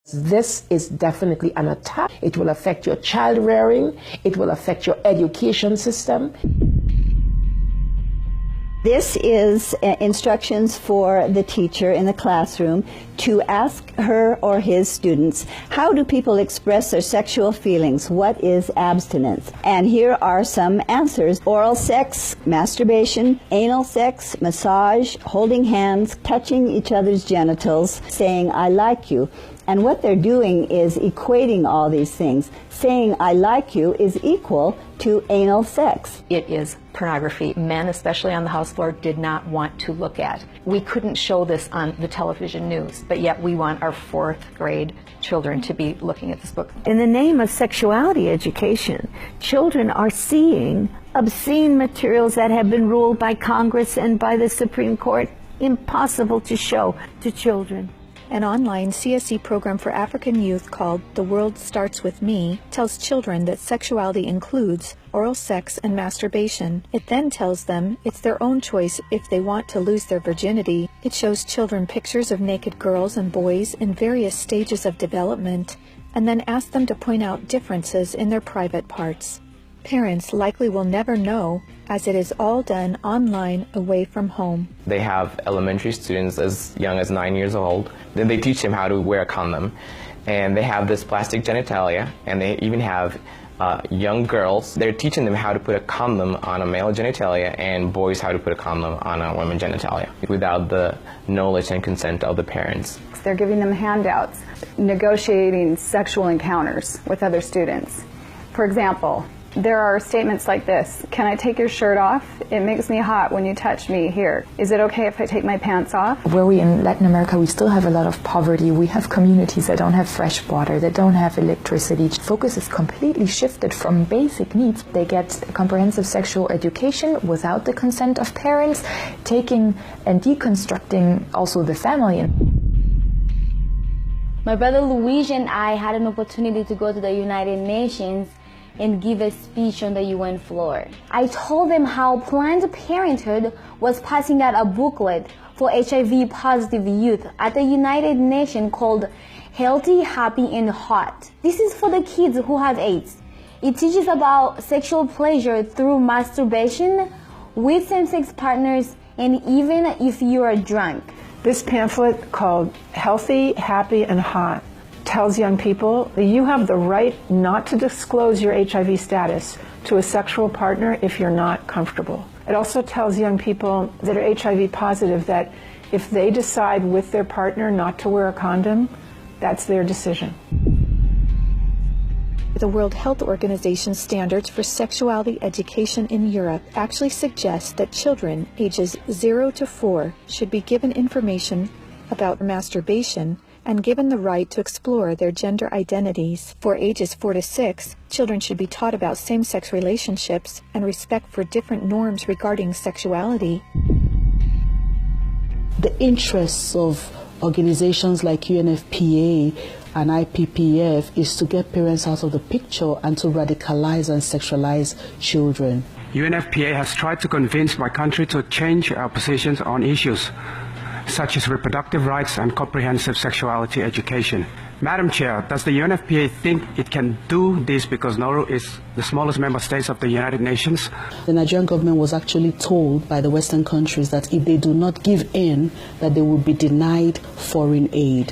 This is definitely an attack. It will affect your child rearing. It will affect your education system. This is instructions for the teacher in the classroom to ask her or his students, how do people express their sexual feelings? What is abstinence? And here are some answers. Oral sex, masturbation, anal sex, massage, holding hands, touching each other's genitals, saying, I like you. And what they're doing is equating all these things. Saying, I like you is equal to anal sex. It is pornography. Men, especially on the House floor, did not want to look at. We couldn't show this on the television news, but yet we want our 4th grade children to be looking at this book. In the name of sexuality education, children are seeing obscene materials that have been ruled by Congress and by the Supreme Court impossible to show to children. An online CSE program for African youth called The World Starts With Me tells children that sexuality includes oral sex and masturbation. It then tells them it's their own choice if they want to lose their virginity. It shows children pictures of naked girls and boys in various stages of development, and then asks them to point out differences in their private parts. Parents likely will never know, as it is all done online away from home. They have elementary students as young as 9 years old. Then they teach them how to wear a condom. And they have this plastic genitalia, and they even have young girls. They're teaching them how to put a condom on a male genitalia and boys how to put a condom on a woman's genitalia without the knowledge and consent of the parents. They're giving them handouts, negotiating sexual encounters with other students. For example, there are statements like this: can I take your shirt off? It makes me hot when you touch me here. Is it okay if I take my pants off? Where we in Latin America, we still have a lot of poverty. We have communities that don't have fresh water, that don't have electricity. Focus is completely shifted from basic needs. They get comprehensive sexual education without the consent of parents, taking and deconstructing also the family. My brother Luigi and I had an opportunity to go to the United Nations and give a speech on the UN floor. I told them how Planned Parenthood was passing out a booklet for HIV positive youth at the United Nations called Healthy, Happy and Hot. This is for the kids who have AIDS. It teaches about sexual pleasure through masturbation, with same-sex partners, and even if you are drunk. This pamphlet called Healthy, Happy and Hot tells young people that you have the right not to disclose your HIV status to a sexual partner if you're not comfortable. It also tells young people that are HIV positive that if they decide with their partner not to wear a condom, that's their decision. The World Health Organization standards for sexuality education in Europe actually suggest that children ages 0 to 4 should be given information about masturbation and given the right to explore their gender identities. For ages 4 to 6, children should be taught about same-sex relationships and respect for different norms regarding sexuality. The interests of organizations like UNFPA and IPPF is to get parents out of the picture and to radicalize and sexualize children. UNFPA has tried to convince my country to change our positions on issues such as reproductive rights and comprehensive sexuality education. Madam Chair, does the UNFPA think it can do this because Nauru is the smallest member state of the United Nations? The Nigerian government was actually told by the Western countries that if they do not give in, that they will be denied foreign aid.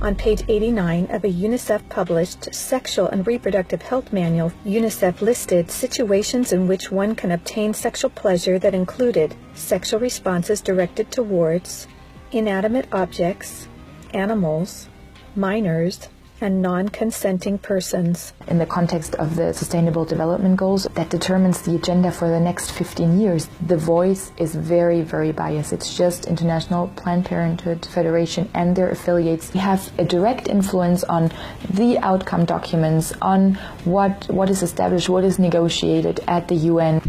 On page 89 of a UNICEF-published Sexual and Reproductive Health Manual, UNICEF listed situations in which one can obtain sexual pleasure that included sexual responses directed towards inanimate objects, animals, minors, and non-consenting persons. In the context of the Sustainable Development Goals that determines the agenda for the next 15 years, the voice is very, very biased. It's just International Planned Parenthood Federation and their affiliates have a direct influence on the outcome documents, on what is established, what is negotiated at the UN.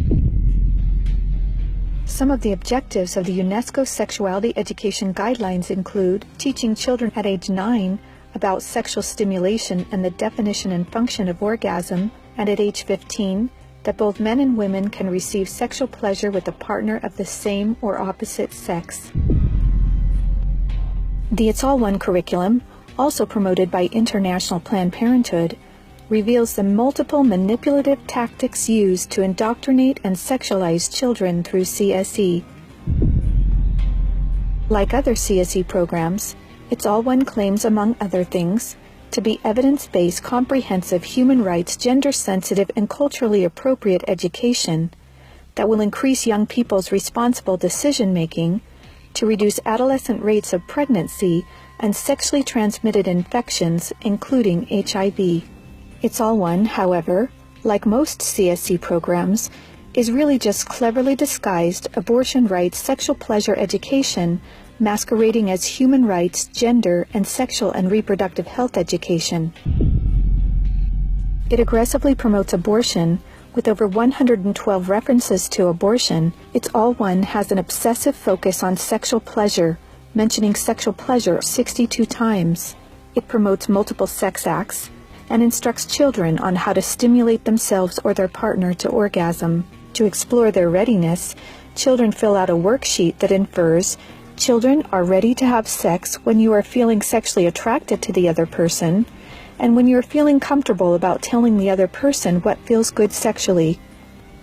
Some of the objectives of the UNESCO Sexuality Education Guidelines include teaching children at age 9 about sexual stimulation and the definition and function of orgasm, and at age 15, that both men and women can receive sexual pleasure with a partner of the same or opposite sex. The It's All One curriculum, also promoted by International Planned Parenthood, reveals the multiple manipulative tactics used to indoctrinate and sexualize children through CSE. Like other CSE programs, It's All One claims, among other things, to be evidence-based, comprehensive, human rights, gender-sensitive, and culturally appropriate education that will increase young people's responsible decision-making, to reduce adolescent rates of pregnancy and sexually transmitted infections, including HIV. It's All One, however, like most CSE programs, is really just cleverly disguised abortion rights, sexual pleasure education, masquerading as human rights, gender, and sexual and reproductive health education. It aggressively promotes abortion. With over 112 references to abortion, It's All One has an obsessive focus on sexual pleasure, mentioning sexual pleasure 62 times. It promotes multiple sex acts and instructs children on how to stimulate themselves or their partner to orgasm. To explore their readiness, children fill out a worksheet that infers children are ready to have sex when you are feeling sexually attracted to the other person, and when you're feeling comfortable about telling the other person what feels good sexually.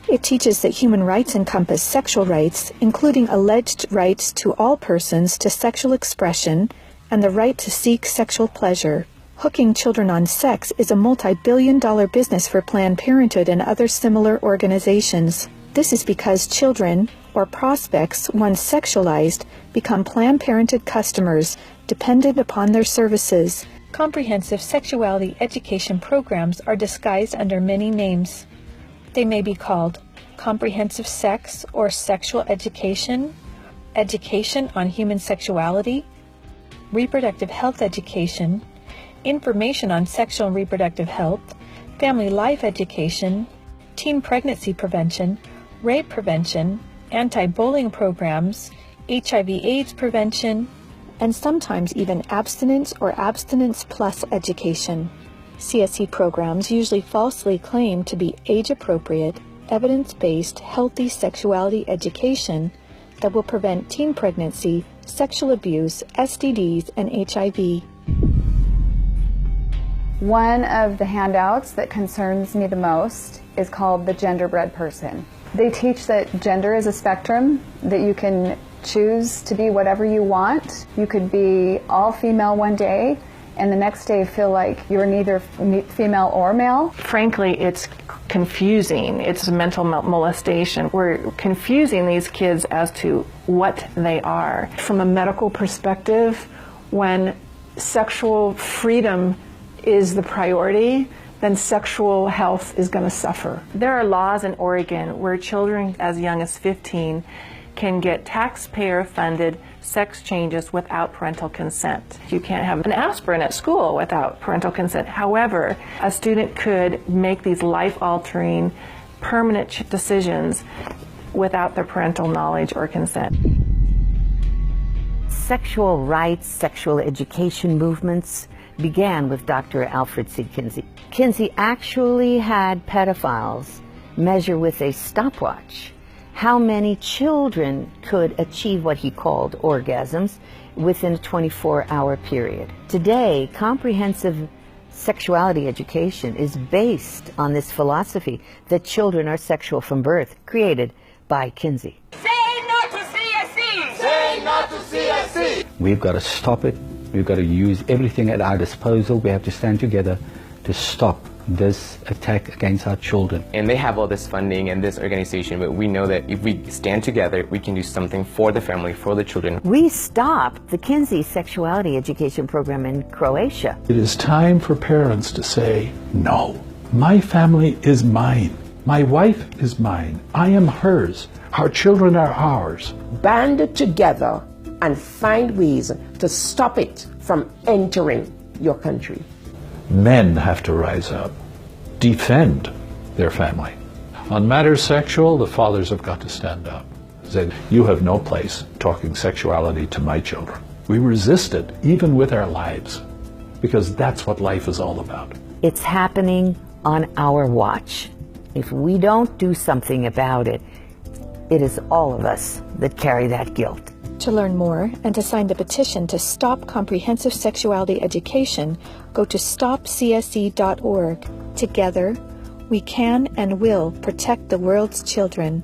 It teaches that human rights encompass sexual rights, including alleged rights to all persons to sexual expression and the right to seek sexual pleasure. Hooking children on sex is a multi-billion-dollar business for Planned Parenthood and other similar organizations. This is because children, or prospects, once sexualized, become Planned Parenthood customers, dependent upon their services. Comprehensive sexuality education programs are disguised under many names. They may be called comprehensive sex or sexual education, education on human sexuality, reproductive health education, information on sexual and reproductive health, family life education, teen pregnancy prevention, rape prevention, anti-bullying programs, HIV/AIDS prevention, and sometimes even abstinence or abstinence plus education. CSE programs usually falsely claim to be age-appropriate, evidence-based, healthy sexuality education that will prevent teen pregnancy, sexual abuse, STDs, and HIV. One of the handouts that concerns me the most is called the Genderbread Person. They teach that gender is a spectrum, that you can choose to be whatever you want. You could be all female one day and the next day feel like you're neither female or male. Frankly, it's confusing. It's mental molestation. We're confusing these kids as to what they are. From a medical perspective, when sexual freedom is the priority, then sexual health is going to suffer. There are laws in Oregon where children as young as 15 can get taxpayer-funded sex changes without parental consent. You can't have an aspirin at school without parental consent. However, a student could make these life-altering, permanent decisions without their parental knowledge or consent. Sexual rights, sexual education movements began with Dr. Alfred C. Kinsey. Kinsey actually had pedophiles measure with a stopwatch how many children could achieve what he called orgasms within a 24-hour period. Today, comprehensive sexuality education is based on this philosophy that children are sexual from birth, created by Kinsey. Say no to CSE! Say no to CSE! We've got to stop it. We've got to use everything at our disposal. We have to stand together to stop this attack against our children. And they have all this funding and this organization, but we know that if we stand together, we can do something for the family, for the children. We stopped the Kinsey sexuality education program in Croatia. It is time for parents to say, no, my family is mine. My wife is mine. I am hers. Our children are ours. Band together and find ways to stop it from entering your country. Men have to rise up, defend their family. On matters sexual, the fathers have got to stand up. Say, you have no place talking sexuality to my children. We resist it, even with our lives, because that's what life is all about. It's happening on our watch. If we don't do something about it, it is all of us that carry that guilt. To learn more and to sign the petition to stop comprehensive sexuality education, go to stopcse.org. Together, we can and will protect the world's children.